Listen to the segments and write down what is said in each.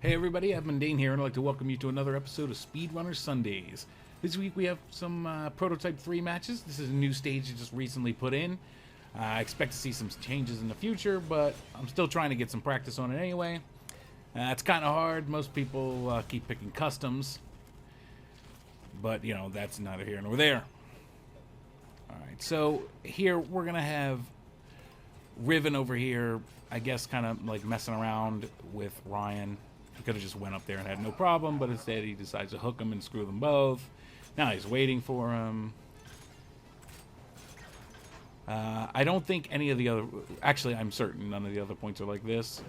Hey everybody, AbMundane here, and I'd like to welcome you to another episode of Speedrunners Sundays. This week we have some Prototype 3 matches. This is a new stage I just recently put in. I expect to see some changes in the future, but I'm still trying to get some practice on it anyway. It's kind of hard. Most people keep picking customs, but you know, that's neither here nor there. Alright, so here we're going to have Riven over here, I guess kind of like messing around with Ryan. He could have just went up there and had no problem, but instead he decides to hook him and screw them both. Now he's waiting for him. I don't think any of the other... Actually, I'm certain none of the other points are like this.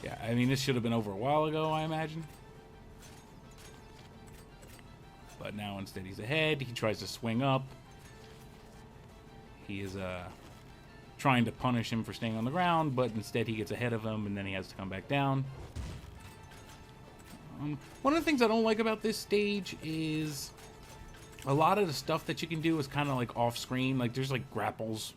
Yeah, I mean, this should have been over a while ago, I imagine. But now instead he's ahead. He tries to swing up. He is trying to punish him for staying on the ground, but instead he gets ahead of him, and then he has to come back down. One of the things I don't like about this stage is a lot of the stuff that you can do is kind of like off screen. Like there's like grapples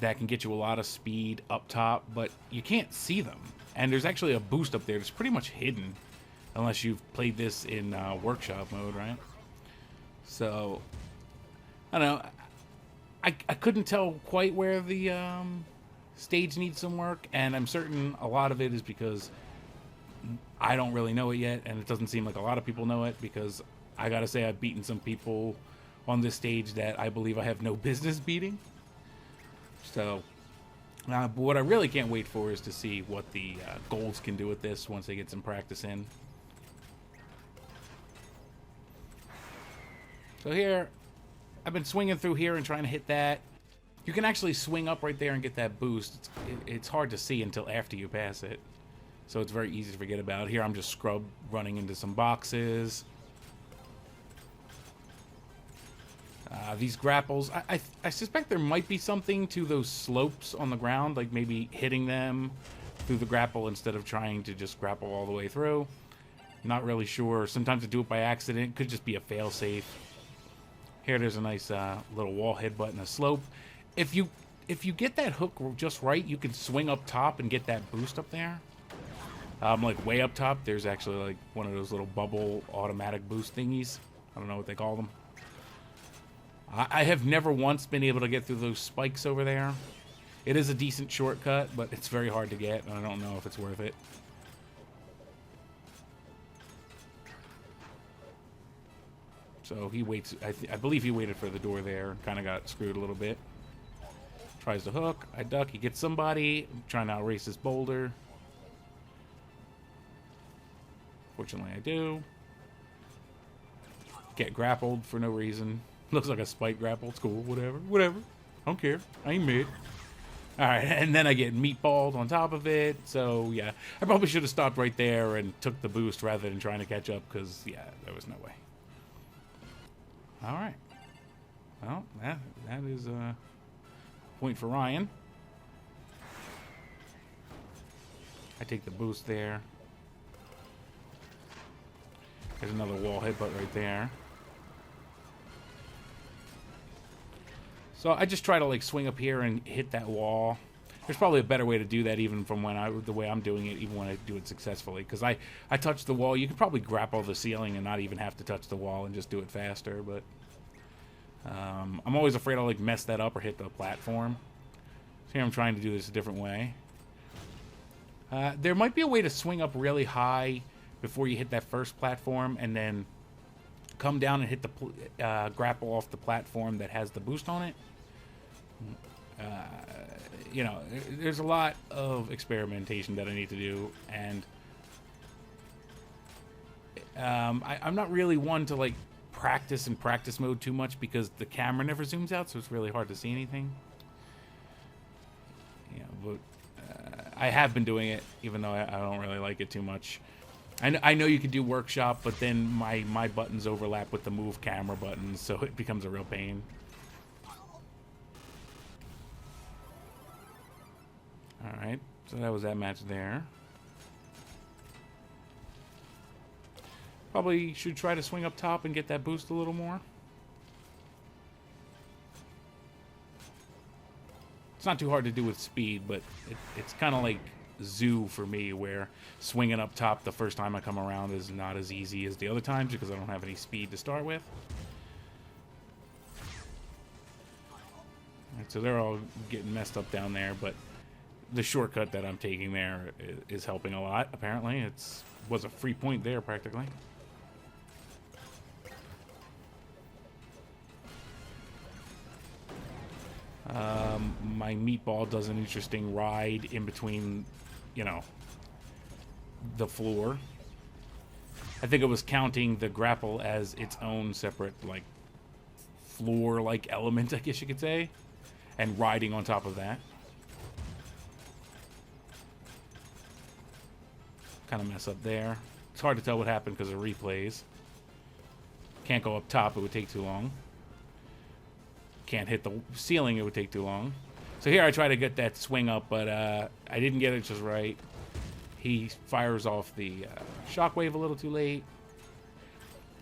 that can get you a lot of speed up top, but you can't see them. And there's actually a boost up there that's pretty much hidden. Unless you've played this in workshop mode, right? So, I don't know. I couldn't tell quite where the stage needs some work, and I'm certain a lot of it is because I don't really know it yet, and it doesn't seem like a lot of people know it, because I gotta say I've beaten some people on this stage that I believe I have no business beating. So, but what I really can't wait for is to see what the golds can do with this once they get some practice in. So here, I've been swinging through here and trying to hit that. You can actually swing up right there and get that boost. It's hard to see until after you pass it. So it's very easy to forget about. Here I'm just scrub running into some boxes. These grapples, I suspect there might be something to those slopes on the ground, like maybe hitting them through the grapple instead of trying to just grapple all the way through. Not really sure. Sometimes I do it by accident. Could just be a fail-safe. Here, there's a nice little wall headbutt and a slope. If you get that hook just right, you can swing up top and get that boost up there. Like way up top, there's actually like one of those little bubble automatic boost thingies. I don't know what they call them. I have never once been able to get through those spikes over there. It is a decent shortcut, but it's very hard to get, and I don't know if it's worth it. So he waits. I believe he waited for the door there and kind of got screwed a little bit. Tries to hook. I duck. He gets somebody. I'm trying to outrace this boulder. Fortunately, I do. Get grappled for no reason. Looks like a spike grapple. It's cool. Whatever. Whatever. Don't care. I ain't mid. Alright, and then I get meatballed on top of it. So, yeah. I probably should have stopped right there and took the boost rather than trying to catch up because, yeah, there was no way. Alright. Well, that is a point for Ryan. I take the boost there. There's another wall headbutt right there. So I just try to like swing up here and hit that wall. There's probably a better way to do that even from the way I'm doing it, even when I do it successfully. Because I touch the wall. You could probably grapple the ceiling and not even have to touch the wall and just do it faster. But I'm always afraid I'll like mess that up or hit the platform. So here I'm trying to do this a different way. There might be a way to swing up really high before you hit that first platform and then come down and hit the grapple off the platform that has the boost on it. You know, there's a lot of experimentation that I need to do, and I'm not really one to like practice in practice mode too much because the camera never zooms out, so it's really hard to see anything. You know, but I have been doing it, even though I don't really like it too much. I know you can do workshop, but then my buttons overlap with the move camera buttons, so it becomes a real pain. Alright, so that was that match there. Probably should try to swing up top and get that boost a little more. It's not too hard to do with speed, but it's kind of like Zoo for me, where swinging up top the first time I come around is not as easy as the other times because I don't have any speed to start with. Right, so they're all getting messed up down there, but the shortcut that I'm taking there is helping a lot, apparently. Was a free point there, practically. My meatball does an interesting ride in between, you know, the floor. I think it was counting the grapple as its own separate, like, floor-like element, I guess you could say, and riding on top of that. Kind of mess up there. It's hard to tell what happened because of replays. Can't go up top, it would take too long. Can't hit the ceiling, it would take too long. So here I try to get that swing up, but I didn't get it just right. He fires off the shockwave a little too late.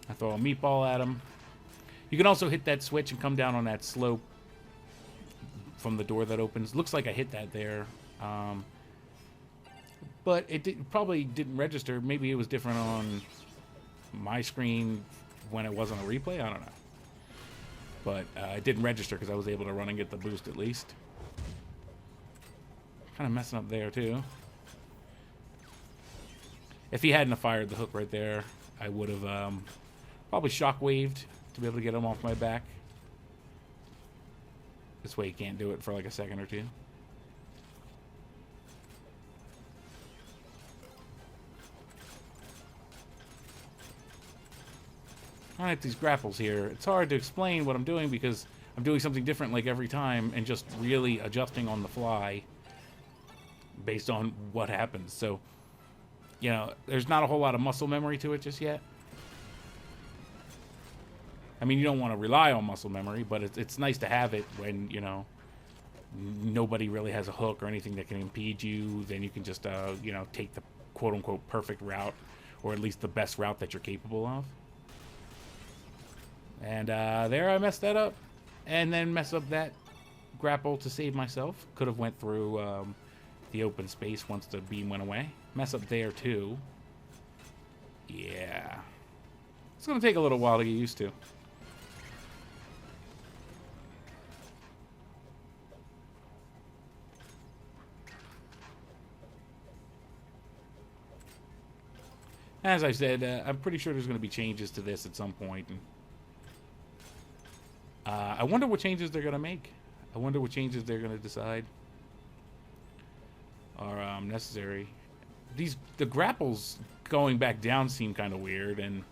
I throw a meatball at him. You can also hit that switch and come down on that slope from the door that opens. Looks like I hit that there. But it probably didn't register. Maybe it was different on my screen when it wasn't a replay. I don't know. But it didn't register because I was able to run and get the boost at least. Kind of messing up there too. If he hadn't have fired the hook right there, I would have probably shockwaved to be able to get him off my back. This way he can't do it for like a second or two. Alright, these grapples here. It's hard to explain what I'm doing because I'm doing something different like every time and just really adjusting on the fly based on what happens. So, you know, there's not a whole lot of muscle memory to it just yet. I mean, you don't want to rely on muscle memory, but it's nice to have it when, you know, nobody really has a hook or anything that can impede you. Then you can just, you know, take the quote-unquote perfect route, or at least the best route that you're capable of. And there I messed that up, and then messed up that grapple to save myself. Could have went through the open space once the beam went away. Mess up there too. Yeah. It's going to take a little while to get used to. As I said, I'm pretty sure there's going to be changes to this at some point. And, I wonder what changes they're going to make. I wonder what changes they're going to decide are necessary. The grapples going back down seem kind of weird, and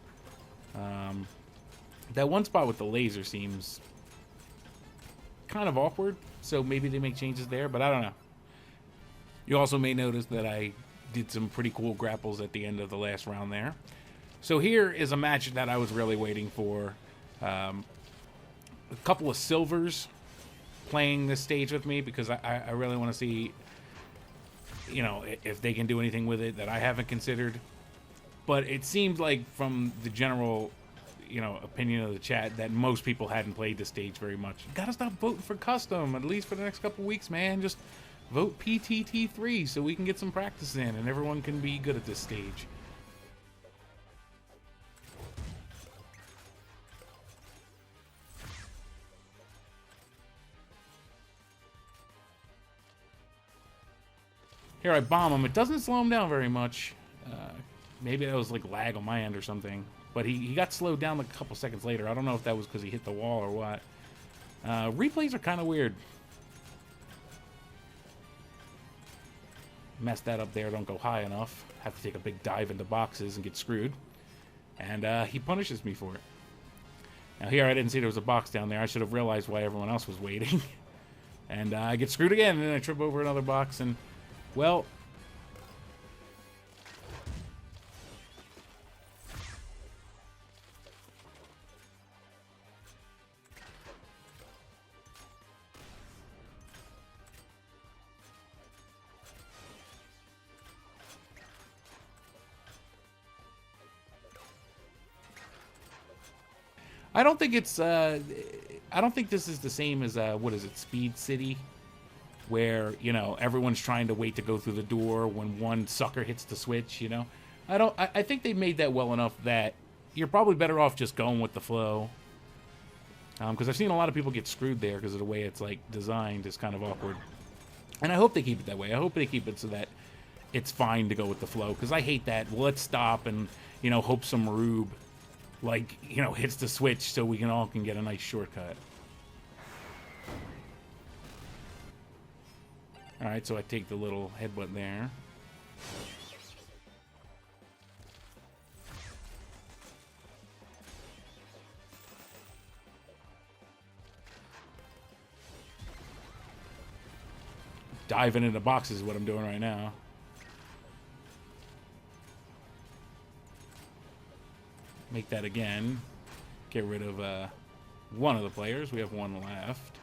that one spot with the laser seems kind of awkward, so maybe they make changes there, but I don't know. You also may notice that I did some pretty cool grapples at the end of the last round there. So here is a match that I was really waiting for. A couple of silvers playing this stage with me because I really want to see, you know, if they can do anything with it that I haven't considered. But it seemed like from the general, you know, opinion of the chat that most people hadn't played this stage very much. You gotta stop voting for custom, at least for the next couple weeks, man. Just vote PTT3 so we can get some practice in and everyone can be good at this stage. Here I bomb him. It doesn't slow him down very much. Maybe that was like lag on my end or something. But he got slowed down like a couple seconds later. I don't know if that was because he hit the wall or what. Replays are kind of weird. Messed that up there. Don't go high enough. Have to take a big dive into boxes and get screwed. And he punishes me for it. Now here I didn't see there was a box down there. I should have realized why everyone else was waiting. And I get screwed again. And then I trip over another box and... well, I don't think it's I don't think this is the same as what is it, Speed City, where, you know, everyone's trying to wait to go through the door when one sucker hits the switch, you know. I think they made that well enough that you're probably better off just going with the flow. Because I've seen a lot of people get screwed there because of the way it's, like, designed is kind of awkward. And I hope they keep it that way. I hope they keep it so that it's fine to go with the flow. Because I hate that. Well, let's stop and, you know, hope some rube, like, you know, hits the switch so we can all get a nice shortcut. Alright, so I take the little headbutt there. Diving into boxes is what I'm doing right now. Make that again. Get rid of one of the players. We have one left.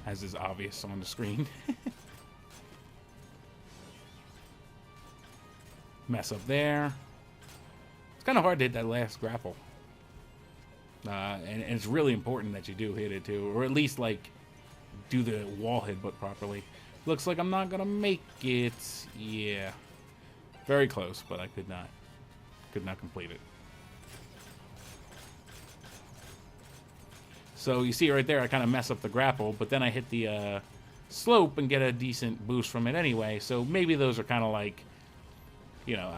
As is obvious on the screen. Mess up there. It's kind of hard to hit that last grapple. And it's really important that you do hit it too. Or at least, like, do the wall headbutt properly. Looks like I'm not gonna make it. Yeah. Very close, but I could not complete it. So you see right there, I kind of mess up the grapple, but then I hit the slope and get a decent boost from it anyway. So maybe those are kind of like, you know,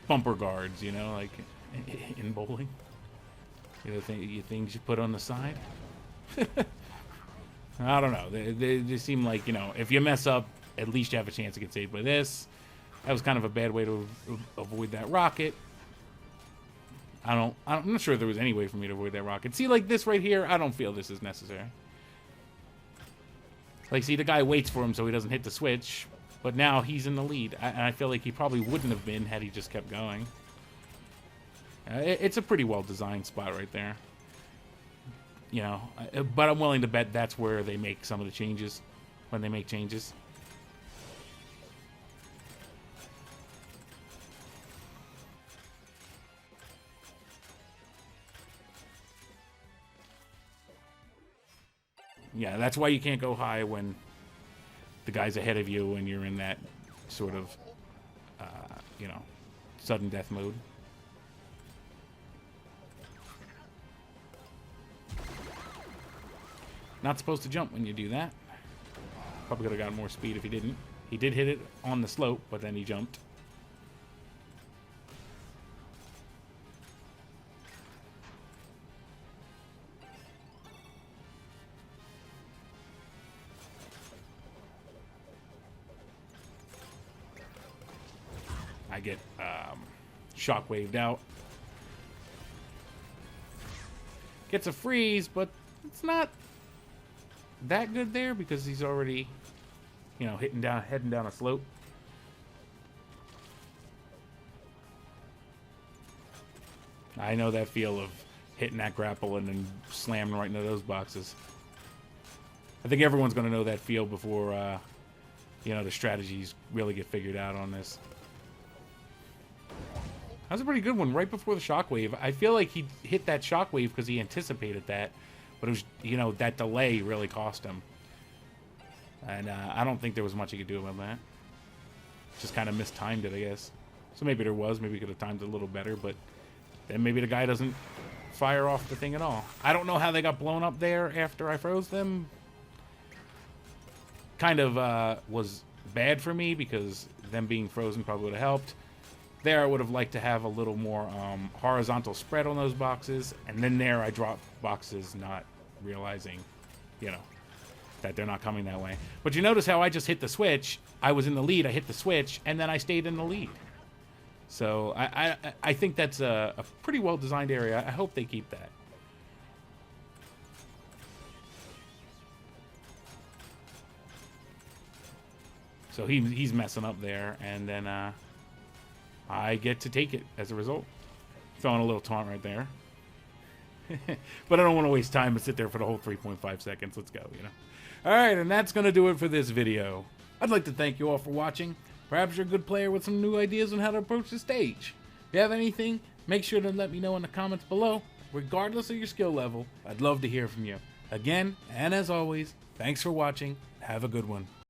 bumper guards, you know, like in bowling. You know, things you put on the side. I don't know. They seem like, you know, if you mess up, at least you have a chance to get saved by this. That was kind of a bad way to avoid that rocket. I'm not sure there was any way for me to avoid that rocket. See, like this right here, I don't feel this is necessary. Like, see, the guy waits for him so he doesn't hit the switch, but now he's in the lead. And I feel like he probably wouldn't have been had he just kept going. It's a pretty well-designed spot right there. You know, but I'm willing to bet that's where they make some of the changes, when they make changes. Yeah, that's why you can't go high when the guy's ahead of you and you're in that sort of, you know, sudden death mode. Not supposed to jump when you do that. Probably could have gotten more speed if he didn't. He did hit it on the slope, but then he jumped. I get shockwaved out. Gets a freeze, but it's not that good there because he's already, you know, heading down a slope. I know that feel of hitting that grapple and then slamming right into those boxes. I think everyone's going to know that feel before, you know, the strategies really get figured out on this. That was a pretty good one right before the shockwave. I feel like he hit that shockwave because he anticipated that. But it was, you know, that delay really cost him. And I don't think there was much he could do about that. Just kind of mistimed it, I guess. So maybe there was. Maybe he could have timed it a little better. But then maybe the guy doesn't fire off the thing at all. I don't know how they got blown up there after I froze them. Kind of was bad for me because them being frozen probably would have helped. There I would have liked to have a little more horizontal spread on those boxes. And then there I dropped boxes not realizing, you know, that they're not coming that way. But you notice how I just hit the switch. I was in the lead. I hit the switch. And then I stayed in the lead. So I think that's a pretty well-designed area. I hope they keep that. So he's messing up there. And then I get to take it as a result. Throwing a little taunt right there. But I don't want to waste time and sit there for the whole 3.5 seconds. Let's go, you know. Alright, and that's going to do it for this video. I'd like to thank you all for watching. Perhaps you're a good player with some new ideas on how to approach the stage. If you have anything, make sure to let me know in the comments below. Regardless of your skill level, I'd love to hear from you. Again, and as always, Thanks for watching. Have a good one.